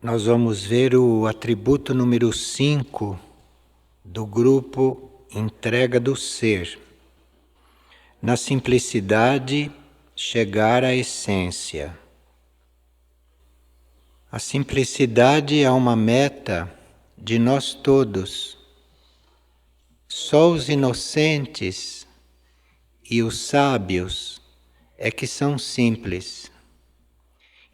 Nós vamos ver o atributo número 5 do grupo Entrega do Ser. Na simplicidade, chegar à essência. A simplicidade é uma meta de nós todos. Só os inocentes e os sábios é que são simples.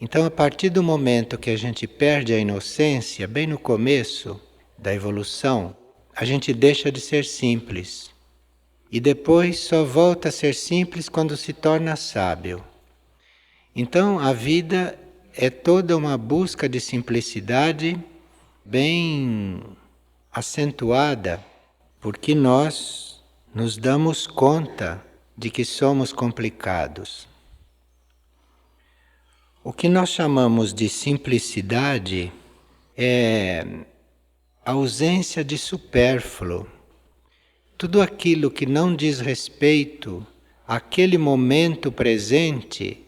Então, a partir do momento que a gente perde a inocência, bem no começo da evolução, a gente deixa de ser simples. E depois só volta a ser simples quando se torna sábio. Então, a vida é toda uma busca de simplicidade bem acentuada, porque nós nos damos conta de que somos complicados. O que nós chamamos de simplicidade é a ausência de supérfluo. Tudo aquilo que não diz respeito àquele momento presente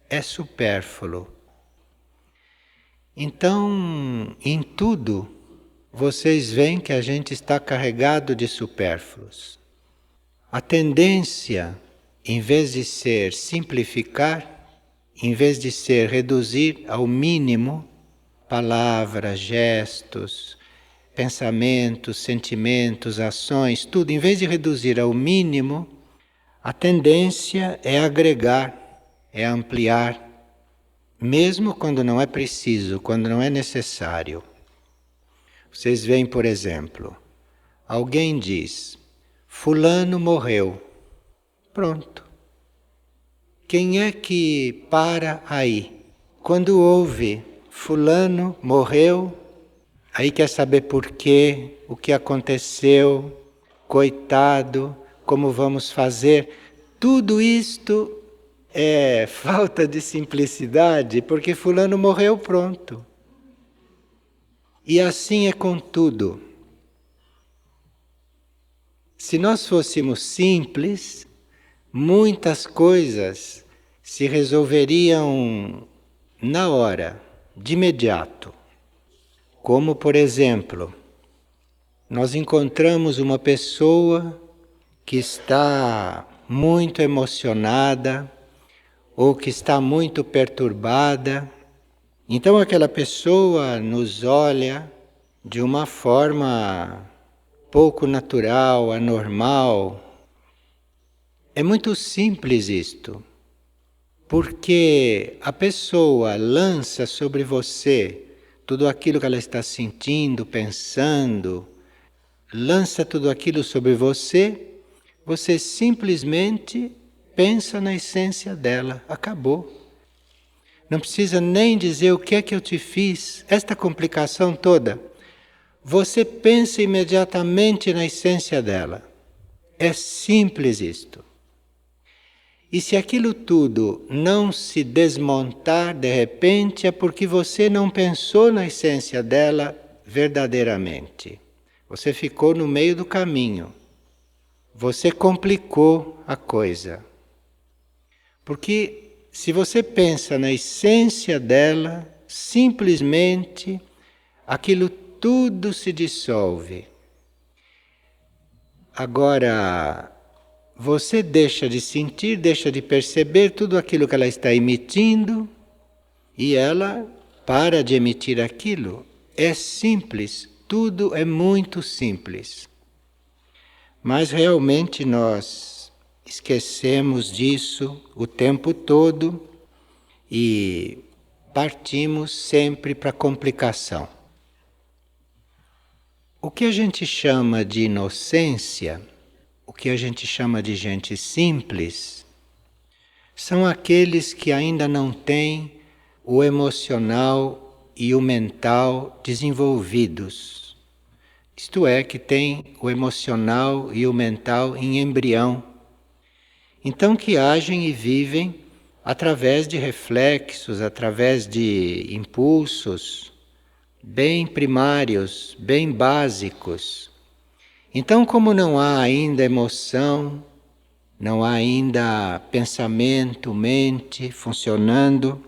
é supérfluo. Então, em tudo, vocês veem que a gente está carregado de supérfluos. A tendência, em vez de ser simplificar, em vez de ser reduzir ao mínimo palavras, gestos, pensamentos, sentimentos, ações, tudo, em vez de reduzir ao mínimo, a tendência é agregar, é ampliar, mesmo quando não é preciso, quando não é necessário. Vocês veem, por exemplo, alguém diz, fulano morreu. Pronto. Quem é que para aí? Quando ouve fulano morreu, aí quer saber por quê, o que aconteceu, coitado, como vamos fazer. Tudo isto é falta de simplicidade, porque fulano morreu, pronto. E assim é com tudo. Se nós fôssemos simples, muitas coisas se resolveriam na hora, de imediato. Como, por exemplo, nós encontramos uma pessoa que está muito emocionada ou que está muito perturbada. Então aquela pessoa nos olha de uma forma pouco natural, anormal. É muito simples isto, porque a pessoa lança sobre você tudo aquilo que ela está sentindo, pensando, lança tudo aquilo sobre você, você simplesmente pensa na essência dela, acabou. Não precisa nem dizer o que é que eu te fiz, esta complicação toda. Você pensa imediatamente na essência dela. É simples isto. E se aquilo tudo não se desmontar de repente, é porque você não pensou na essência dela verdadeiramente. Você ficou no meio do caminho. Você complicou a coisa. Porque se você pensa na essência dela, simplesmente aquilo tudo se dissolve. Agora, você deixa de sentir, deixa de perceber tudo aquilo que ela está emitindo e ela para de emitir aquilo. É simples, tudo é muito simples. Mas realmente nós esquecemos disso o tempo todo e partimos sempre para a complicação. O que a gente chama de inocência, o que a gente chama de gente simples, são aqueles que ainda não têm o emocional e o mental desenvolvidos. Isto é, que têm o emocional e o mental em embrião. Então que agem e vivem através de reflexos, através de impulsos bem primários, bem básicos. Então, como não há ainda emoção, não há ainda pensamento, mente funcionando,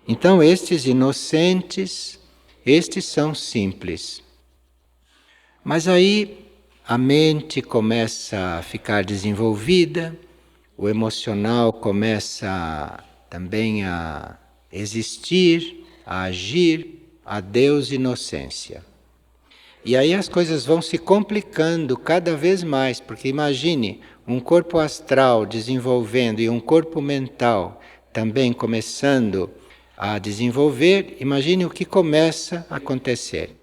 então estes inocentes, Estes são simples. Mas aí a mente começa a ficar desenvolvida, o emocional começa também a existir, a agir, a Deus inocência. E aí as coisas vão se complicando cada vez mais, porque imagine um corpo astral desenvolvendo e um corpo mental também começando a desenvolver, imagine o que começa a acontecer.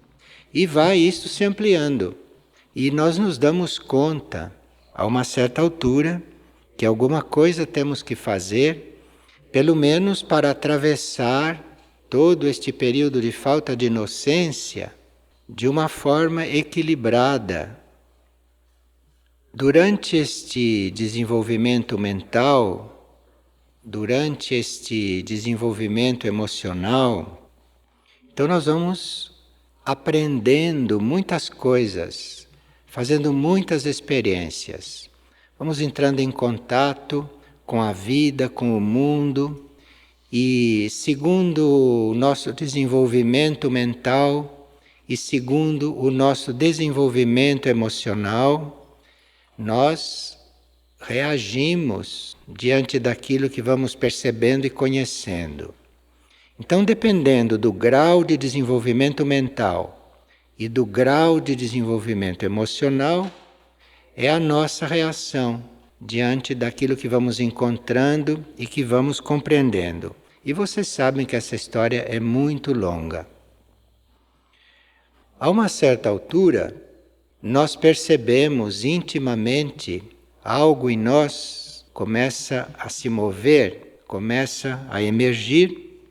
E vai isso se ampliando. E nós nos damos conta, a uma certa altura, que alguma coisa temos que fazer, pelo menos para atravessar todo este período de falta de inocência de uma forma equilibrada. Durante este desenvolvimento mental, durante este desenvolvimento emocional, então nós vamos aprendendo muitas coisas, fazendo muitas experiências. Vamos entrando em contato com a vida, com o mundo, e segundo o nosso desenvolvimento mental e segundo o nosso desenvolvimento emocional, nós reagimos diante daquilo que vamos percebendo e conhecendo. Então, dependendo do grau de desenvolvimento mental e do grau de desenvolvimento emocional, é a nossa reação diante daquilo que vamos encontrando e que vamos compreendendo. E vocês sabem que essa história é muito longa. A uma certa altura, nós percebemos intimamente algo em nós começa a se mover, começa a emergir,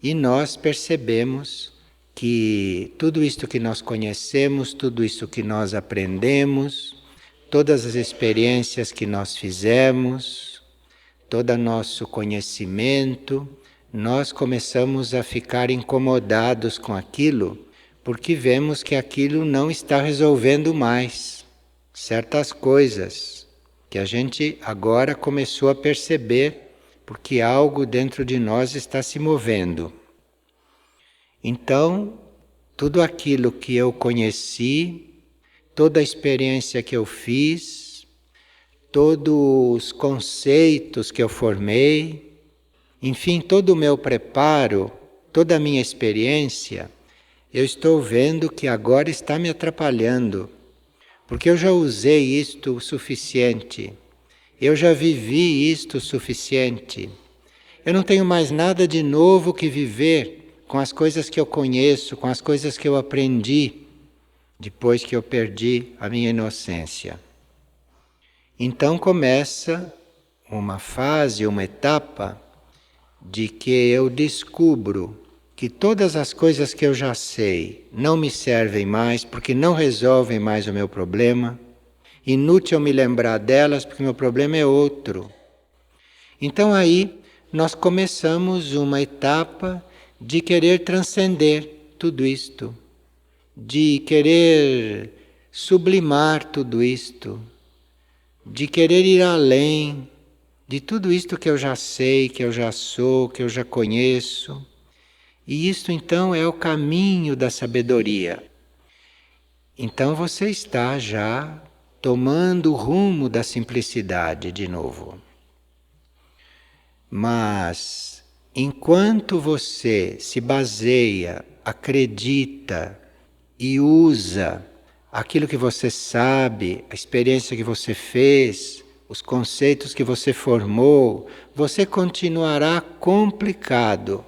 e nós percebemos que tudo isto que nós conhecemos, tudo isto que nós aprendemos, todas as experiências que nós fizemos, todo nosso conhecimento, nós começamos a ficar incomodados com aquilo, porque vemos que aquilo não está resolvendo mais certas coisas que a gente agora começou a perceber, porque algo dentro de nós está se movendo. Então, tudo aquilo que eu conheci, toda a experiência que eu fiz, todos os conceitos que eu formei, enfim, todo o meu preparo, toda a minha experiência, eu estou vendo que agora está me atrapalhando, porque eu já usei isto o suficiente. Eu já vivi isto o suficiente. Eu não tenho mais nada de novo que viver com as coisas que eu conheço, com as coisas que eu aprendi, depois que eu perdi a minha inocência. Então começa uma fase, uma etapa, de que eu descubro que todas as coisas que eu já sei não me servem mais, porque não resolvem mais o meu problema. Inútil me lembrar delas, porque meu problema é outro. Então aí nós começamos uma etapa de querer transcender tudo isto, de querer sublimar tudo isto, de querer ir além de tudo isto que eu já sei, que eu já sou, que eu já conheço. E isto então é o caminho da sabedoria. Então você está já tomando o rumo da simplicidade de novo. Mas, enquanto você se baseia, acredita e usa aquilo que você sabe, a experiência que você fez, os conceitos que você formou, você continuará complicado.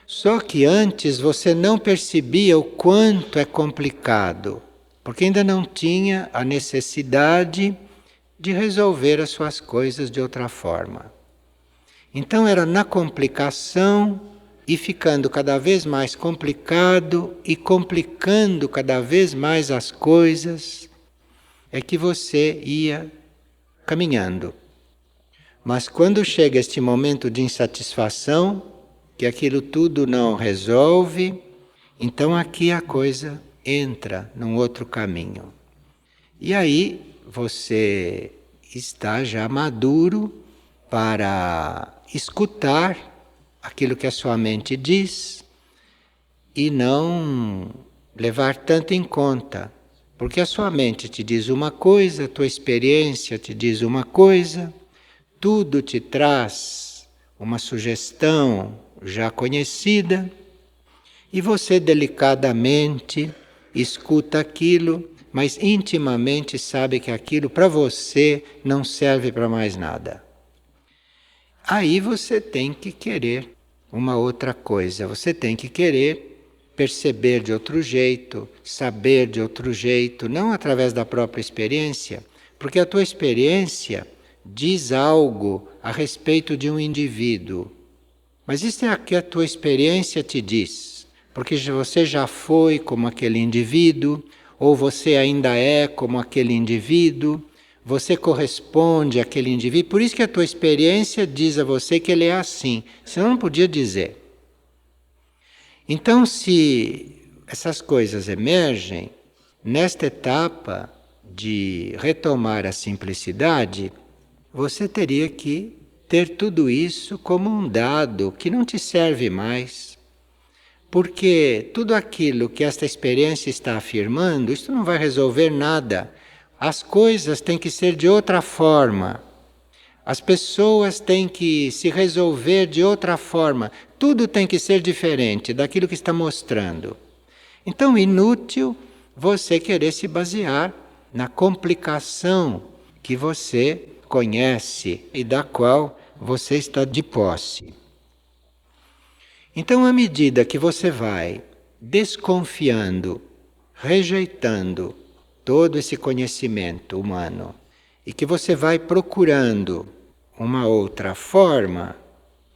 Só que antes você não percebia o quanto é complicado, porque ainda não tinha a necessidade de resolver as suas coisas de outra forma. Então era na complicação e ficando cada vez mais complicado e complicando cada vez mais as coisas, é que você ia caminhando. Mas quando chega este momento de insatisfação, que aquilo tudo não resolve, então aqui a coisa entra num outro caminho. E aí você está já maduro para escutar aquilo que a sua mente diz e não levar tanto em conta. Porque a sua mente te diz uma coisa, a tua experiência te diz uma coisa, tudo te traz uma sugestão já conhecida, e você delicadamente escuta aquilo, mas intimamente sabe que aquilo para você não serve para mais nada. Aí você tem que querer uma outra coisa, você tem que querer perceber de outro jeito, saber de outro jeito, não através da própria experiência, porque a tua experiência diz algo a respeito de um indivíduo. Mas isso é o que a tua experiência te diz, porque você já foi como aquele indivíduo, ou você ainda é como aquele indivíduo, você corresponde àquele indivíduo, por isso que a tua experiência diz a você que ele é assim, senão não podia dizer. Então, se essas coisas emergem, nesta etapa de retomar a simplicidade, você teria que ter tudo isso como um dado que não te serve mais. Porque tudo aquilo que esta experiência está afirmando, isso não vai resolver nada. As coisas têm que ser de outra forma. As pessoas têm que se resolver de outra forma. Tudo tem que ser diferente daquilo que está mostrando. Então, inútil você querer se basear na complicação que você conhece e da qual você está de posse. Então, à medida que você vai desconfiando, rejeitando todo esse conhecimento humano e que você vai procurando uma outra forma,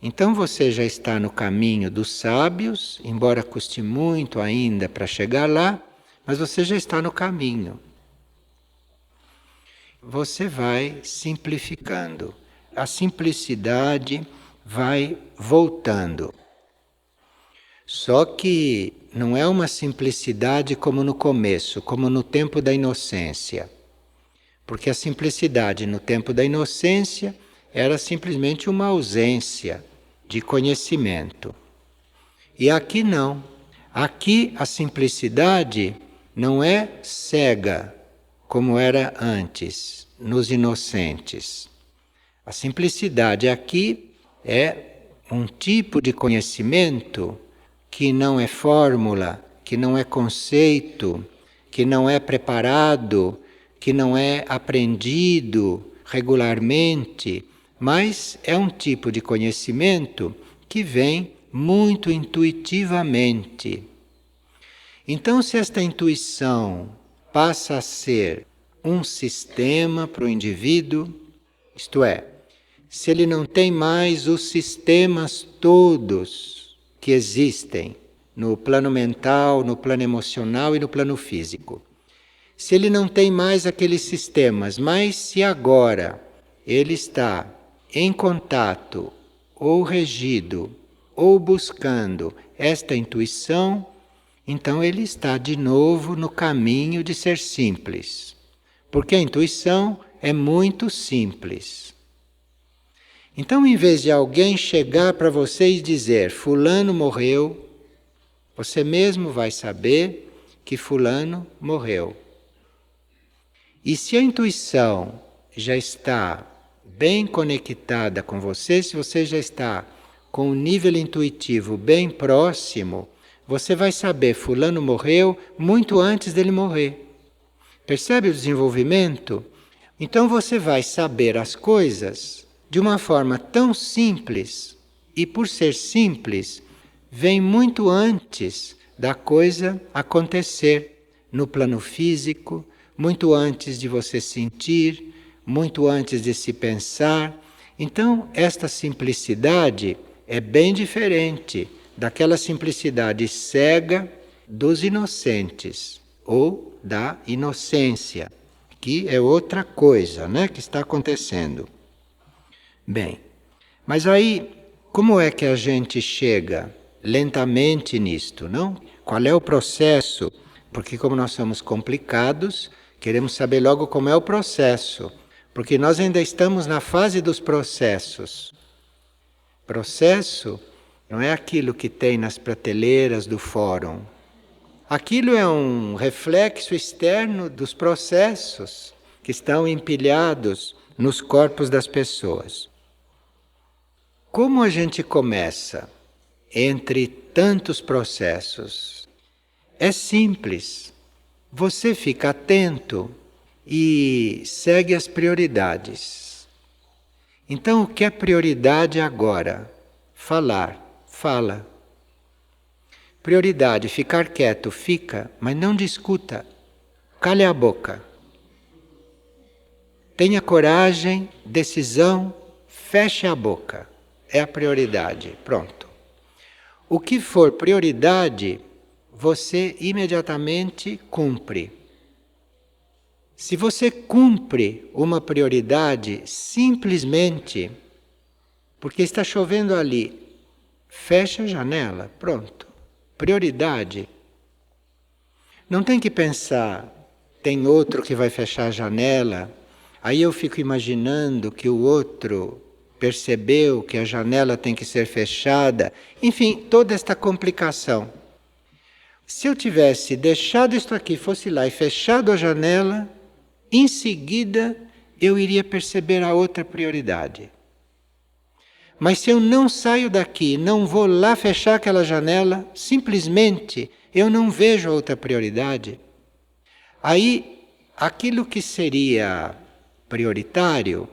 então você já está no caminho dos sábios, embora custe muito ainda para chegar lá, mas você já está no caminho. Você vai simplificando. A simplicidade vai voltando. Só que não é uma simplicidade como no começo, como no tempo da inocência. Porque a simplicidade no tempo da inocência era simplesmente uma ausência de conhecimento. E aqui não. Aqui a simplicidade não é cega, como era antes, nos inocentes. A simplicidade aqui é um tipo de conhecimento que não é fórmula, que não é conceito, que não é preparado, que não é aprendido regularmente, mas é um tipo de conhecimento que vem muito intuitivamente. Então, se esta intuição passa a ser um sistema para o indivíduo, isto é, se ele não tem mais os sistemas todos que existem no plano mental, no plano emocional e no plano físico. Se ele não tem mais aqueles sistemas, mas se agora ele está em contato, ou regido, ou buscando esta intuição, então ele está de novo no caminho de ser simples. Porque a intuição é muito simples. Então, em vez de alguém chegar para você e dizer, fulano morreu, você mesmo vai saber que fulano morreu. E se a intuição já está bem conectada com você, se você já está com um nível intuitivo bem próximo, você vai saber fulano morreu muito antes dele morrer. Percebe o desenvolvimento? Então você vai saber as coisas de uma forma tão simples, e por ser simples, vem muito antes da coisa acontecer no plano físico, muito antes de você sentir, muito antes de se pensar. Então, esta simplicidade é bem diferente daquela simplicidade cega dos inocentes, ou da inocência, que é outra coisa, né, que está acontecendo. Bem, mas aí, como é que a gente chega lentamente nisto, não? Qual é o processo? Porque como nós somos complicados, queremos saber logo como é o processo, porque nós ainda estamos na fase dos processos. Processo não é aquilo que tem nas prateleiras do fórum. Aquilo é um reflexo externo dos processos que estão empilhados nos corpos das pessoas. Como a gente começa entre tantos processos? É simples. Você fica atento e segue as prioridades. Então, o que é prioridade agora? Falar, fala. Prioridade, ficar quieto, fica, mas não discuta. Cale a boca. Tenha coragem, decisão, feche a boca. É a prioridade. Pronto. O que for prioridade, você imediatamente cumpre. Se você cumpre uma prioridade simplesmente porque está chovendo ali, fecha a janela, pronto. Prioridade. Não tem que pensar, tem outro que vai fechar a janela, aí eu fico imaginando que o outro percebeu que a janela tem que ser fechada. Enfim, toda esta complicação. Se eu tivesse deixado isto aqui, fosse lá e fechado a janela, em seguida eu iria perceber a outra prioridade. Mas se eu não saio daqui, não vou lá fechar aquela janela, simplesmente eu não vejo a outra prioridade. Aí, aquilo que seria prioritário,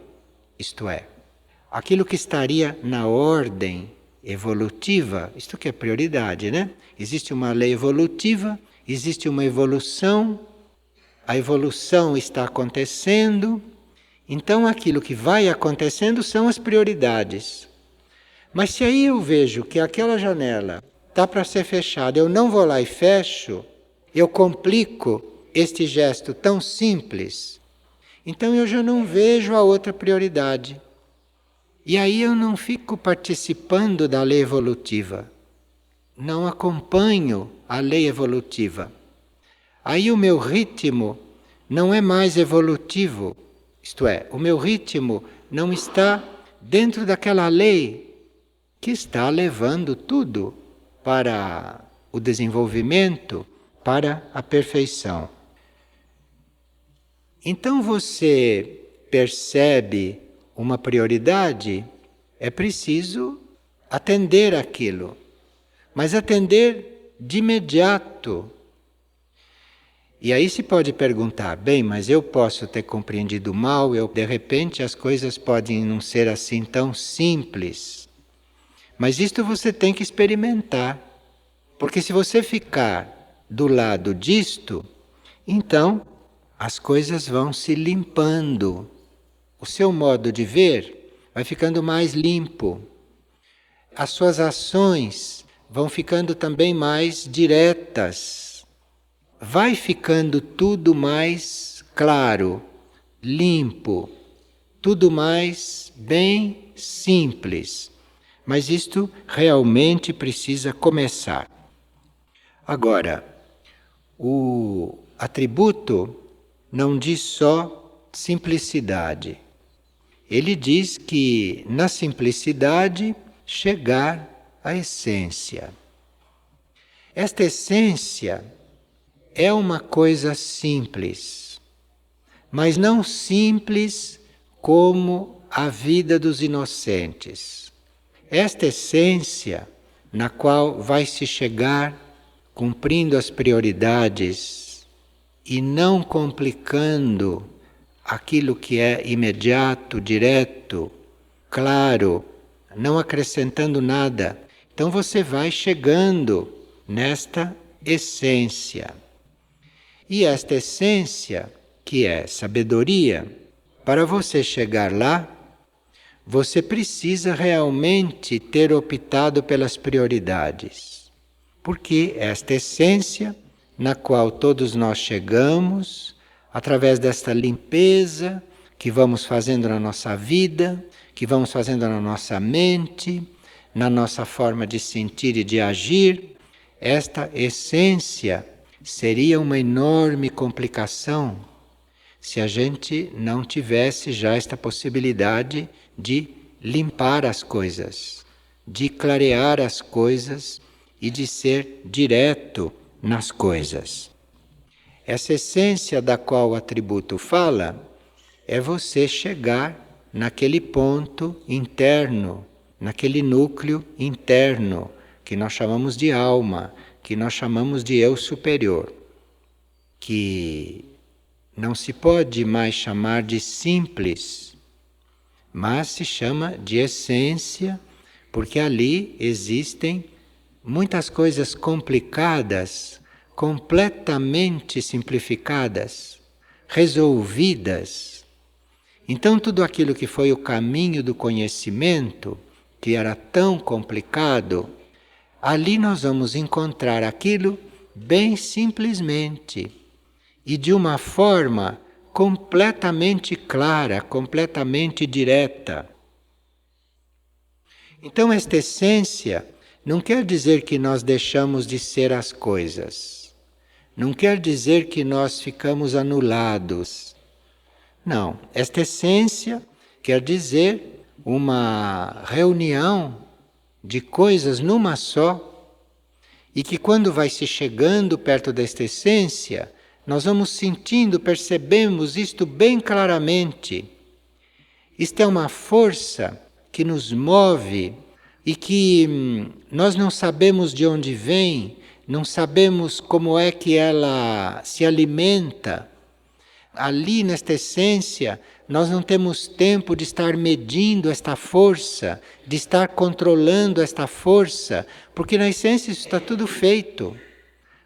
isto é, aquilo que estaria na ordem evolutiva, isto que é prioridade, né? Existe uma lei evolutiva, existe uma evolução, a evolução está acontecendo, então aquilo que vai acontecendo são as prioridades. Mas se aí eu vejo que aquela janela está para ser fechada, eu não vou lá e fecho, eu complico este gesto tão simples, então eu já não vejo a outra prioridade. E aí eu não fico participando da lei evolutiva, não acompanho a lei evolutiva. Aí o meu ritmo não é mais evolutivo, isto é, o meu ritmo não está dentro daquela lei que está levando tudo para o desenvolvimento, para a perfeição. Então você percebe uma prioridade, é preciso atender aquilo, mas atender de imediato. E aí se pode perguntar, bem, mas eu posso ter compreendido mal, de repente as coisas podem não ser assim tão simples. Mas isto você tem que experimentar, porque se você ficar do lado disto, então as coisas vão se limpando. O seu modo de ver vai ficando mais limpo. As suas ações vão ficando também mais diretas. Vai ficando tudo mais claro, limpo, tudo mais bem simples. Mas isto realmente precisa começar. Agora, o atributo não diz só simplicidade. Ele diz que na simplicidade chegar à essência. Esta essência é uma coisa simples, mas não simples como a vida dos inocentes. Esta essência na qual vai se chegar cumprindo as prioridades e não complicando aquilo que é imediato, direto, claro, não acrescentando nada. Então você vai chegando nesta essência. E esta essência, que é sabedoria, para você chegar lá, você precisa realmente ter optado pelas prioridades. Porque esta essência, na qual todos nós chegamos, através desta limpeza que vamos fazendo na nossa vida, que vamos fazendo na nossa mente, na nossa forma de sentir e de agir, esta essência seria uma enorme complicação se a gente não tivesse já esta possibilidade de limpar as coisas, de clarear as coisas e de ser direto nas coisas. Essa essência da qual o atributo fala é você chegar naquele ponto interno, naquele núcleo interno, que nós chamamos de alma, que nós chamamos de eu superior, que não se pode mais chamar de simples, mas se chama de essência, porque ali existem muitas coisas complicadas, completamente simplificadas, resolvidas. Então, tudo aquilo que foi o caminho do conhecimento, que era tão complicado, ali nós vamos encontrar aquilo bem simplesmente e de uma forma completamente clara, completamente direta. Então, esta essência não quer dizer que nós deixamos de ser as coisas, não quer dizer que nós ficamos anulados. Não, esta essência quer dizer uma reunião de coisas numa só, e que quando vai se chegando perto desta essência, nós vamos sentindo, percebemos isto bem claramente. Isto é uma força que nos move e que nós não sabemos de onde vem, não sabemos como é que ela se alimenta. Ali nesta essência, nós não temos tempo de estar medindo esta força, de estar controlando esta força, porque na essência isso está tudo feito.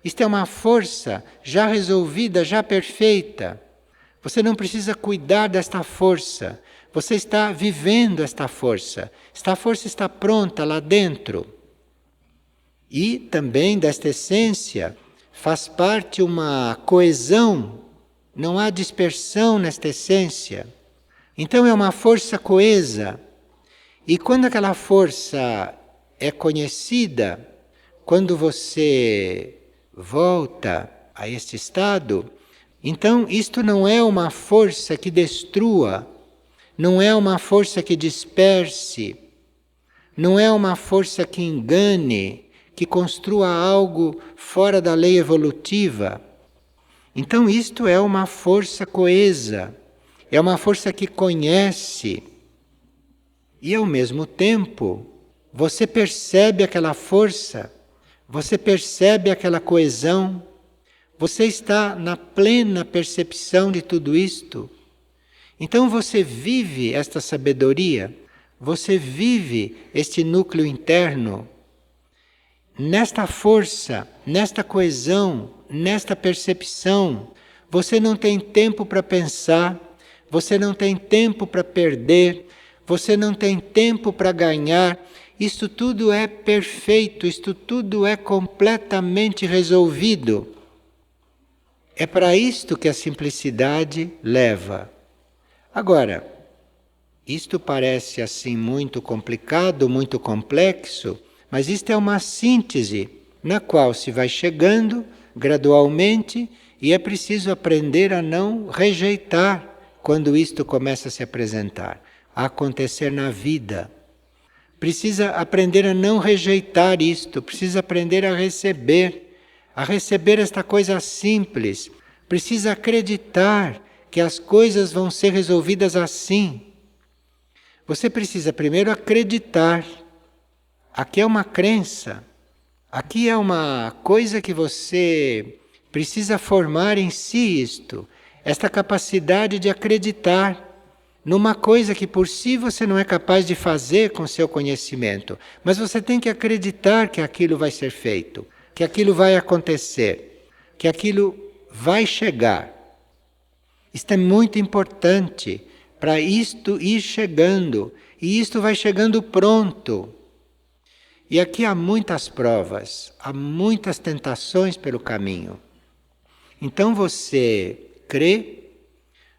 Isto é uma força já resolvida, já perfeita. Você não precisa cuidar desta força, você está vivendo esta força. Esta força está pronta lá dentro. E também desta essência faz parte uma coesão. Não há dispersão nesta essência. Então é uma força coesa. E quando aquela força é conhecida, quando você volta a este estado, então isto não é uma força que destrua, não é uma força que disperse, não é uma força que engane, que construa algo fora da lei evolutiva. Então isto é uma força coesa, é uma força que conhece. E ao mesmo tempo, você percebe aquela força, você percebe aquela coesão, você está na plena percepção de tudo isto. Então você vive esta sabedoria, você vive este núcleo interno, nesta força, nesta coesão, nesta percepção. Você não tem tempo para pensar, você não tem tempo para perder, você não tem tempo para ganhar. Isto tudo é perfeito, isto tudo é completamente resolvido. É para isto que a simplicidade leva. Agora, isto parece assim muito complicado, muito complexo, mas isto é uma síntese na qual se vai chegando gradualmente e é preciso aprender a não rejeitar quando isto começa a se apresentar, a acontecer na vida. Precisa aprender a não rejeitar isto, precisa aprender a receber esta coisa simples, precisa acreditar que as coisas vão ser resolvidas assim. Você precisa primeiro acreditar. Aqui é uma crença, aqui é uma coisa que você precisa formar em si isto, esta capacidade de acreditar numa coisa que por si você não é capaz de fazer com seu conhecimento, mas você tem que acreditar que aquilo vai ser feito, que aquilo vai acontecer, que aquilo vai chegar. Isto é muito importante para isto ir chegando, e isto vai chegando pronto. E aqui há muitas provas, há muitas tentações pelo caminho. Então você crê,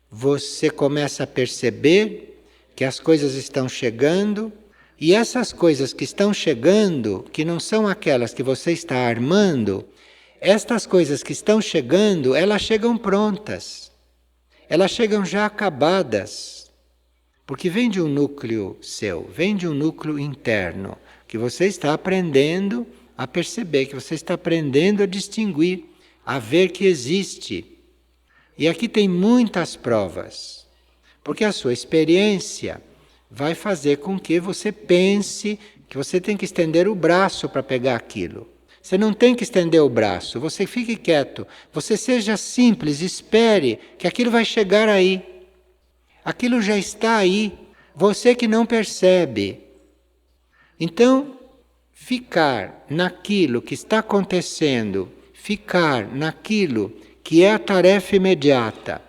você começa a perceber que as coisas estão chegando, e essas coisas que estão chegando, que não são aquelas que você está armando, estas coisas que estão chegando, elas chegam prontas, elas chegam já acabadas, porque vem de um núcleo seu, vem de um núcleo interno, que você está aprendendo a perceber, que você está aprendendo a distinguir, a ver que existe. E aqui tem muitas provas, porque a sua experiência vai fazer com que você pense que você tem que estender o braço para pegar aquilo. Você não tem que estender o braço, você fique quieto, você seja simples, espere que aquilo vai chegar aí. Aquilo já está aí, você que não percebe. Então, ficar naquilo que está acontecendo, ficar naquilo que é a tarefa imediata,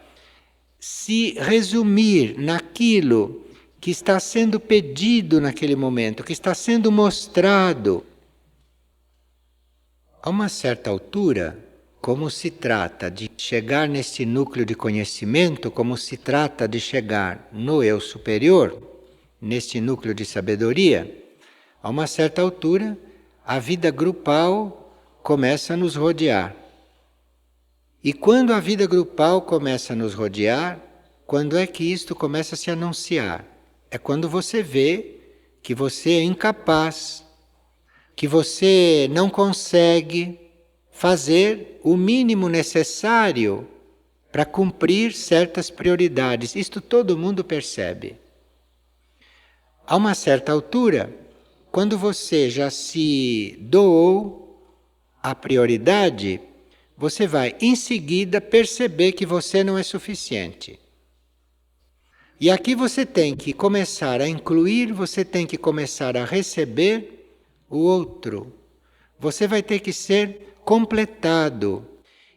se resumir naquilo que está sendo pedido naquele momento, que está sendo mostrado. A uma certa altura, como se trata de chegar nesse núcleo de conhecimento, como se trata de chegar no eu superior, neste núcleo de sabedoria, a uma certa altura, a vida grupal começa a nos rodear. E quando a vida grupal começa a nos rodear, quando é que isto começa a se anunciar? É quando você vê que você é incapaz, que você não consegue fazer o mínimo necessário para cumprir certas prioridades. Isto todo mundo percebe. A uma certa altura, quando você já se doou à prioridade, você vai em seguida perceber que você não é suficiente. E aqui você tem que começar a incluir, você tem que começar a receber o outro. Você vai ter que ser completado.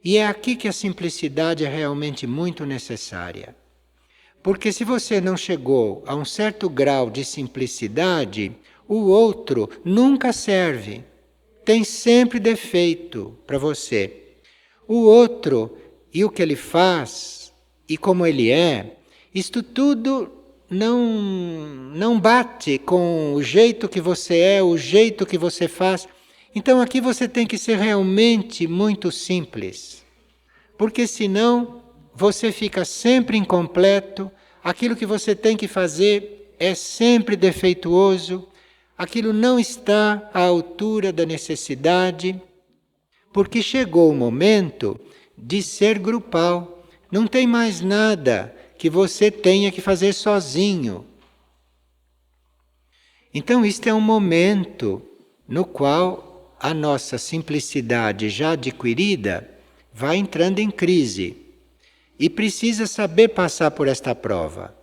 E é aqui que a simplicidade é realmente muito necessária. Porque se você não chegou a um certo grau de simplicidade, o outro nunca serve. Tem sempre defeito para você. O outro e o que ele faz e como ele é, isto tudo não bate com o jeito que você é, o jeito que você faz. Então aqui você tem que ser realmente muito simples, porque senão você fica sempre incompleto, aquilo que você tem que fazer é sempre defeituoso, aquilo não está à altura da necessidade, porque chegou o momento de ser grupal, não tem mais nada que você tenha que fazer sozinho. Então, isto é um momento no qual a nossa simplicidade já adquirida vai entrando em crise e precisa saber passar por esta prova.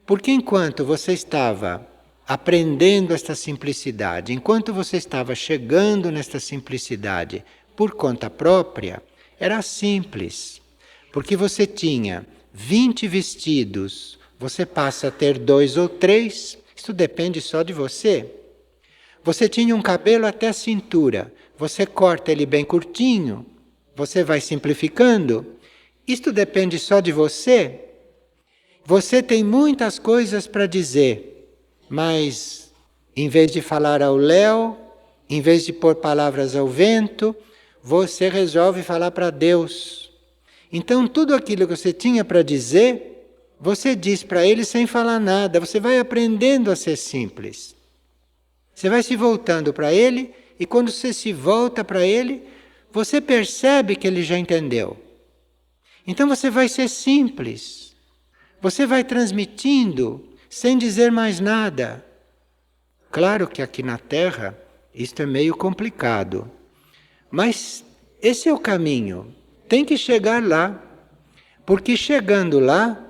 Porque enquanto você estava aprendendo esta simplicidade, enquanto você estava chegando nesta simplicidade por conta própria, era simples, porque você tinha 20 vestidos, você passa a ter 2 ou 3, isso depende só de você. Você tinha um cabelo até a cintura, você corta ele bem curtinho, você vai simplificando, isto depende só de você. Você tem muitas coisas para dizer, mas em vez de falar ao léu, em vez de pôr palavras ao vento, você resolve falar para Deus. Então, tudo aquilo que você tinha para dizer, você diz para Ele sem falar nada. Você vai aprendendo a ser simples. Você vai se voltando para Ele, e quando você se volta para Ele, você percebe que Ele já entendeu. Então, você vai ser simples. Você vai transmitindo sem dizer mais nada. Claro que aqui na Terra, isto é meio complicado. Mas esse é o caminho. Tem que chegar lá, porque chegando lá,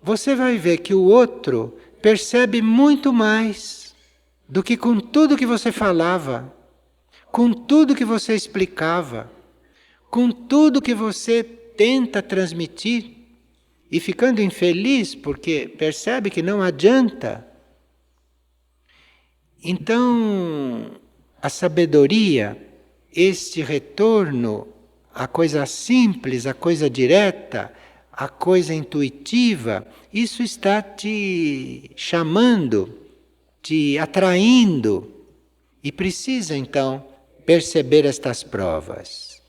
você vai ver que o outro percebe muito mais do que com tudo que você falava, com tudo que você explicava, com tudo que você tenta transmitir, e ficando infeliz porque percebe que não adianta. Então, a sabedoria, este retorno, a coisa simples, a coisa direta, a coisa intuitiva, isso está te chamando, te atraindo. E precisa, então, perceber estas provas.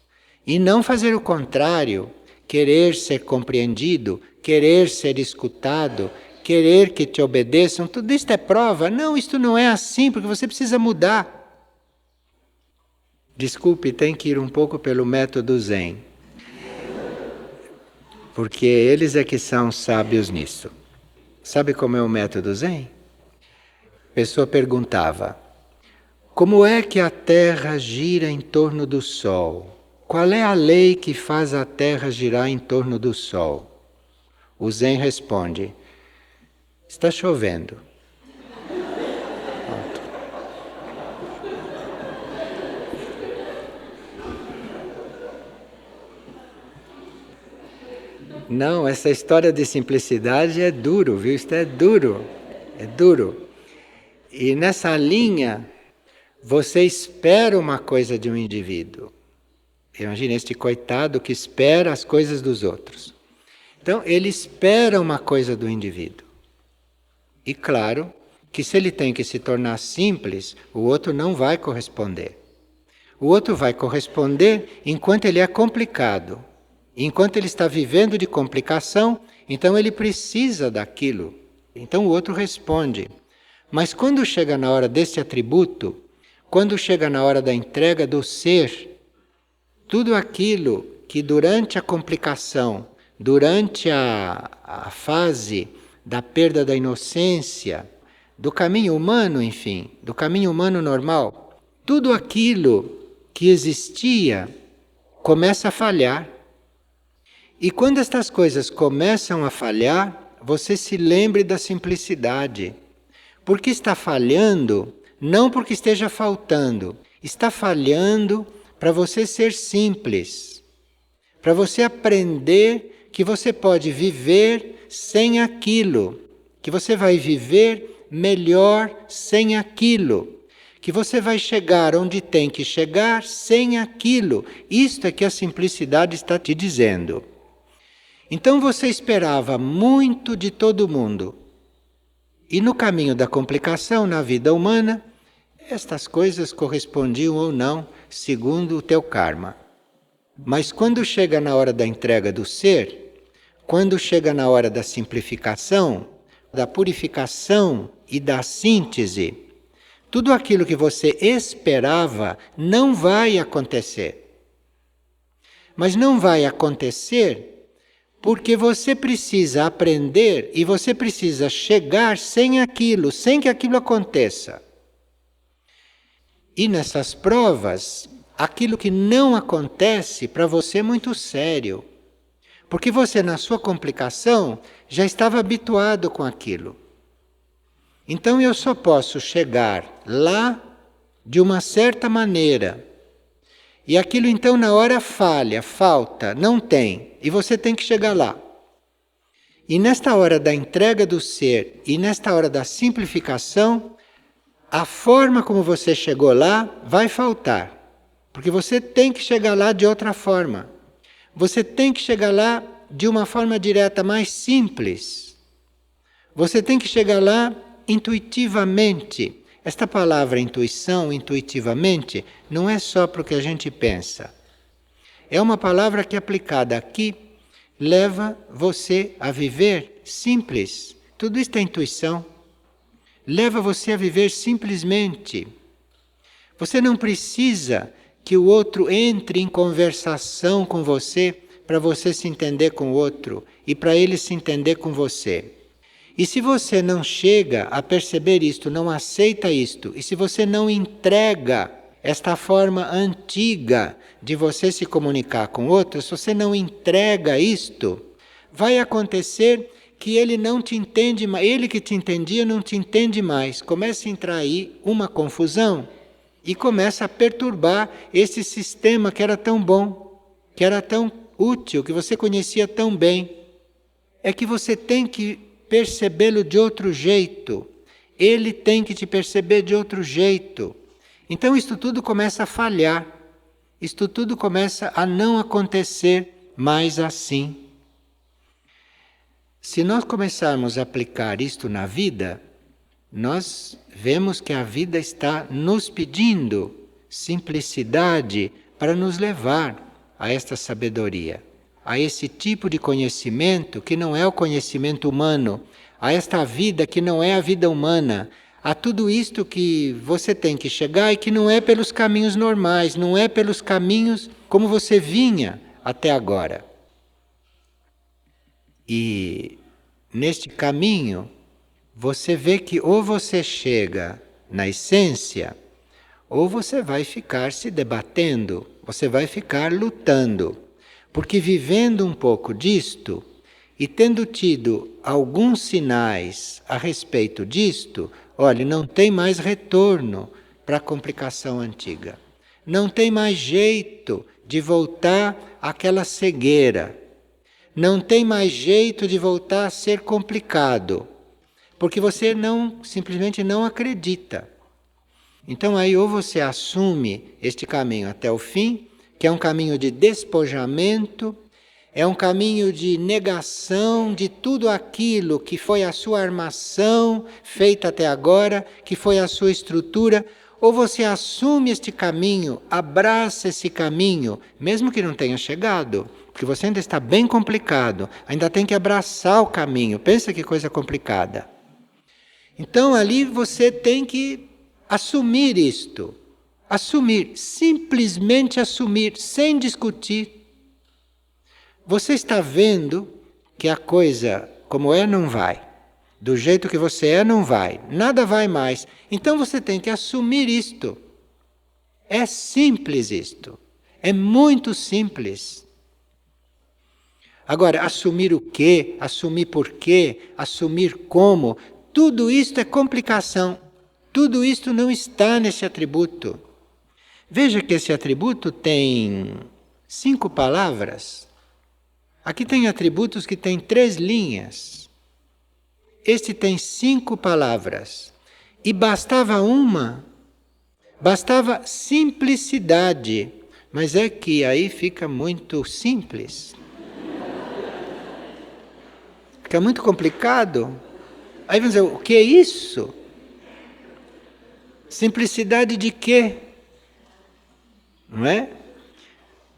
E não fazer o contrário, querer ser compreendido, querer ser escutado, querer que te obedeçam, tudo isto é prova. Não, isto não é assim, porque você precisa mudar. Desculpe, tem que ir um pouco pelo método Zen, porque eles é que são sábios nisso. Sabe como é o método Zen? A pessoa perguntava: como é que a Terra gira em torno do Sol? Qual é a lei que faz a Terra girar em torno do Sol? O Zen responde: está chovendo. Pronto. Não, essa história de simplicidade é duro, viu? Isto é duro, é duro. E nessa linha, você espera uma coisa de um indivíduo. Imagina este coitado que espera as coisas dos outros. Então, ele espera uma coisa do indivíduo. E claro que se ele tem que se tornar simples, o outro não vai corresponder. O outro vai corresponder enquanto ele é complicado. Enquanto ele está vivendo de complicação, então ele precisa daquilo. Então o outro responde. Mas quando chega na hora desse atributo, quando chega na hora da entrega do ser, tudo aquilo que durante a complicação, durante a fase da perda da inocência, do caminho humano, enfim, do caminho humano normal, tudo aquilo que existia começa a falhar. E quando estas coisas começam a falhar, você se lembre da simplicidade. Porque está falhando, não porque esteja faltando, está falhando para você ser simples, para você aprender que você pode viver sem aquilo, que você vai viver melhor sem aquilo, que você vai chegar onde tem que chegar sem aquilo. Isto é que a simplicidade está te dizendo. Então você esperava muito de todo mundo. E no caminho da complicação na vida humana, estas coisas correspondiam ou não, segundo o teu karma. Mas quando chega na hora da entrega do ser, quando chega na hora da simplificação, da purificação e da síntese, tudo aquilo que você esperava não vai acontecer. Mas não vai acontecer porque você precisa aprender e você precisa chegar sem aquilo, sem que aquilo aconteça. E nessas provas, aquilo que não acontece para você é muito sério. Porque você, na sua complicação, já estava habituado com aquilo. Então eu só posso chegar lá de uma certa maneira. E aquilo então na hora falha, falta, não tem. E você tem que chegar lá. E nesta hora da entrega do ser e nesta hora da simplificação, a forma como você chegou lá vai faltar. Porque você tem que chegar lá de outra forma. Você tem que chegar lá de uma forma direta, mais simples. Você tem que chegar lá intuitivamente. Esta palavra intuição, intuitivamente, não é só para o que a gente pensa. É uma palavra que, aplicada aqui, leva você a viver simples. Tudo isto é intuição. Leva você a viver simplesmente. Você não precisa que o outro entre em conversação com você para você se entender com o outro e para ele se entender com você. E se você não chega a perceber isto, não aceita isto, e se você não entrega esta forma antiga de você se comunicar com outros, se você não entrega isto, vai acontecer que ele não te entende mais, ele que te entendia não te entende mais. Começa a entrar aí uma confusão e começa a perturbar esse sistema que era tão bom, que era tão útil, que você conhecia tão bem. É que você tem que percebê-lo de outro jeito. Ele tem que te perceber de outro jeito. Então isto tudo começa a falhar. Isto tudo começa a não acontecer mais assim. Se nós começarmos a aplicar isto na vida, nós vemos que a vida está nos pedindo simplicidade para nos levar a esta sabedoria, a esse tipo de conhecimento que não é o conhecimento humano, a esta vida que não é a vida humana, a tudo isto que você tem que chegar e que não é pelos caminhos normais, não é pelos caminhos como você vinha até agora. E neste caminho, você vê que ou você chega na essência, ou você vai ficar se debatendo, você vai ficar lutando. Porque vivendo um pouco disto, e tendo tido alguns sinais a respeito disto, olha, não tem mais retorno para a complicação antiga. Não tem mais jeito de voltar àquela cegueira. Não tem mais jeito de voltar a ser complicado, porque você simplesmente não acredita. Então aí ou você assume este caminho até o fim, que é um caminho de despojamento, é um caminho de negação de tudo aquilo que foi a sua armação feita até agora, que foi a sua estrutura, ou você assume este caminho, abraça esse caminho, mesmo que não tenha chegado, porque você ainda está bem complicado, ainda tem que abraçar o caminho, pensa que coisa complicada. Então ali você tem que assumir isto, assumir, simplesmente assumir, sem discutir. Você está vendo que a coisa como é não vai, do jeito que você é não vai, nada vai mais, então você tem que assumir isto. É simples isto, é muito simples. Agora, assumir o quê, assumir por quê, assumir como, tudo isto é complicação. Tudo isto não está nesse atributo. Veja que esse atributo tem 5 palavras. Aqui tem atributos que têm 3 linhas. Este tem 5 palavras. E bastava uma. Bastava simplicidade. Mas é que aí fica muito simples. Fica muito complicado. Aí vamos dizer, o que é isso? Simplicidade de quê? Não é?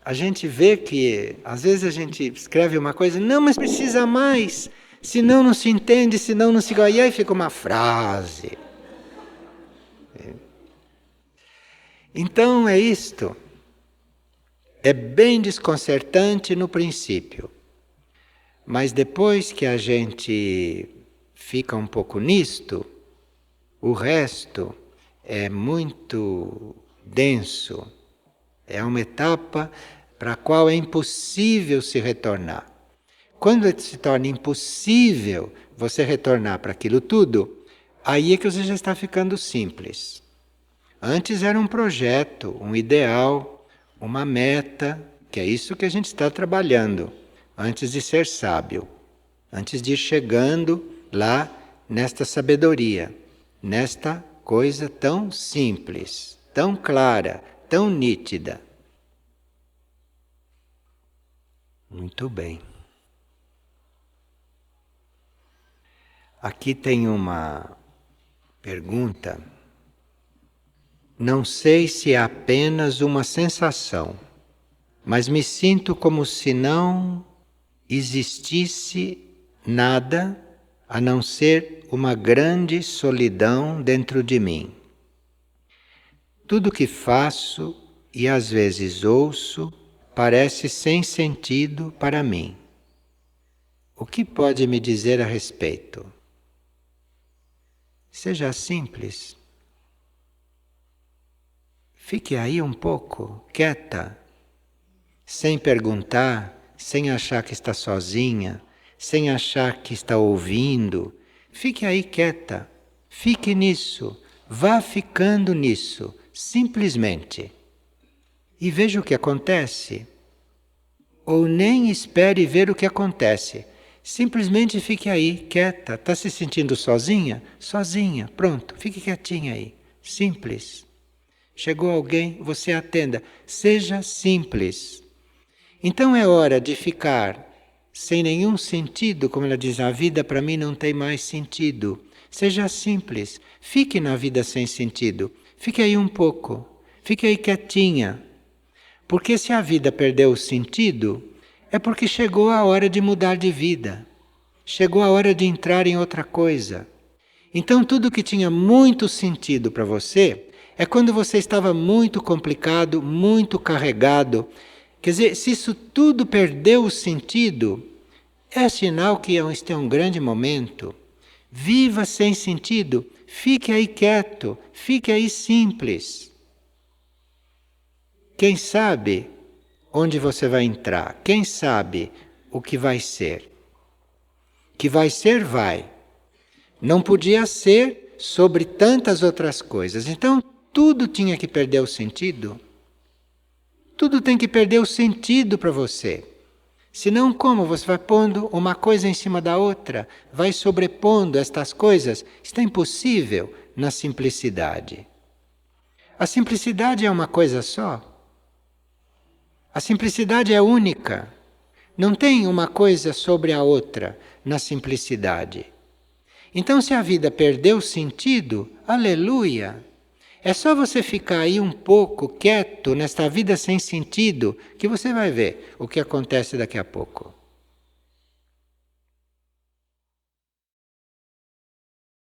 A gente vê que, às vezes a gente escreve uma coisa, não, mas precisa mais, senão não se entende, senão não se... E aí fica uma frase. Então é isto. É bem desconcertante no princípio, mas depois que a gente fica um pouco nisto, o resto é muito denso. É uma etapa para a qual é impossível se retornar. Quando se torna impossível você retornar para aquilo tudo, aí é que você já está ficando simples. Antes era um projeto, um ideal, uma meta, que é isso que a gente está trabalhando, antes de ser sábio, antes de ir chegando lá nesta sabedoria, nesta coisa tão simples, tão clara, tão nítida. Muito bem. Aqui tem uma pergunta. Não sei se é apenas uma sensação, mas me sinto como se não existisse nada a não ser uma grande solidão dentro de mim. Tudo que faço e às vezes ouço parece sem sentido para mim. O que pode me dizer a respeito? Seja simples. Fique aí um pouco, quieta, sem perguntar, sem achar que está sozinha, sem achar que está ouvindo. Fique aí quieta, fique nisso, vá ficando nisso, simplesmente. E veja o que acontece. Ou nem espere ver o que acontece. Simplesmente fique aí, quieta. Está se sentindo sozinha? Sozinha, pronto, fique quietinha aí. Simples. Chegou alguém, você atenda. Seja simples. Então é hora de ficar sem nenhum sentido, como ela diz, a vida para mim não tem mais sentido. Seja simples. Fique na vida sem sentido. Fique aí um pouco. Fique aí quietinha. Porque se a vida perdeu o sentido, é porque chegou a hora de mudar de vida. Chegou a hora de entrar em outra coisa. Então, tudo que tinha muito sentido para você é quando você estava muito complicado, muito carregado. Quer dizer, se isso tudo perdeu o sentido, é sinal que este é um grande momento. Viva sem sentido, fique aí quieto, fique aí simples. Quem sabe onde você vai entrar? Quem sabe o que vai ser? Que vai ser, vai. Não podia ser sobre tantas outras coisas. Então, tudo tinha que perder o sentido. Tudo tem que perder o sentido para você. Senão, como você vai pondo uma coisa em cima da outra, vai sobrepondo estas coisas? Isso é impossível na simplicidade. A simplicidade é uma coisa só. A simplicidade é única. Não tem uma coisa sobre a outra na simplicidade. Então, se a vida perdeu sentido, aleluia! É só você ficar aí um pouco quieto nesta vida sem sentido que você vai ver o que acontece daqui a pouco.